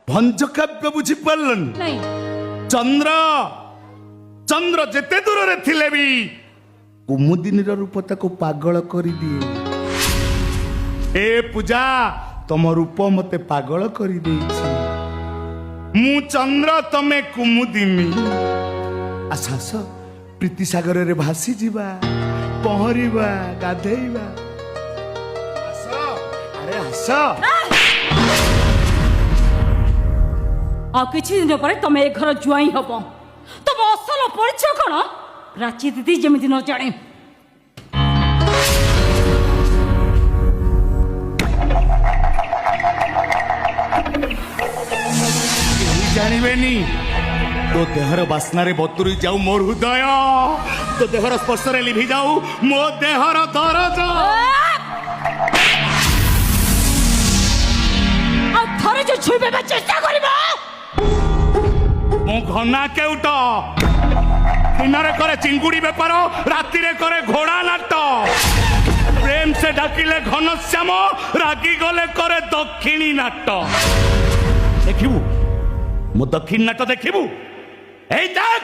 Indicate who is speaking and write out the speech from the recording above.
Speaker 1: ଭଞ୍ଜକାବ୍ୟ ବୁଝିପାରିଲନି?
Speaker 2: ନାଇଁ
Speaker 1: ଚନ୍ଦ୍ର ଚନ୍ଦ୍ର ଯେତେ ଦୂରରେ ଥିଲେ ବି କୁମୁଦିନୀର ରୂପ ତାକୁ ପାଗଳ କରିଦିଏ। ଏ ପୂଜା ତମ ରୂପ ମତେ ପାଗଳ କରିଦେଇଛି। ମୁଁ ଚନ୍ଦ୍ର ତମେ କୁମୁଦିନୀ। ଆସ ଆସ ପ୍ରୀତି ସାଗରରେ ଭାସି ଯିବା, ପହଁରିବା, ଗାଧେଇବା। ଆସ ଆରେ ଆସ।
Speaker 2: ଆଉ କିଛି ଦିନ ପରେ ତମେ ଏ ଘର ଜୁଆଇଁ ହବ। ତମ ଅସଲ ପରିଚୟ କଣ ପ୍ରାଚୀ ଦିଦି ଯେମିତି ନ ଜାଣେ।
Speaker 1: କେହି ଜାଣିବେନି। ତୋ ଦେହର ବାସ୍ନାରେ ବତୁରି ଯାଉ ମୋ ହୃଦୟ, ତୋ ଦେହର ସ୍ପର୍ଶରେ ଲିଭି ଯାଉ ମୋ ଦେହର ଦରଜ।
Speaker 2: ଆଉ ଥରେ ଯୋଉ ଛୁଇଁବା ପାଇଁ ଚେଷ୍ଟା କରିବ।
Speaker 1: ମୁଁ ଘନା କେଉଟ, ଦିନରେ କରେ ଚିଙ୍ଗୁଡି ବେପାର, ରାତିରେ କରେ ଘୋଡା ନାଟ। ପ୍ରେମ ସେ ଡାକିଲେ ଘନଶ୍ୟାମ, ରାଗି ଗଲେ କରେ ଦକ୍ଷିଣୀ ନାଟ। ଦେଖିବୁ ମୋ ଦକ୍ଷିଣୀ ନାଟ ଦେଖିବୁ? এই দেখ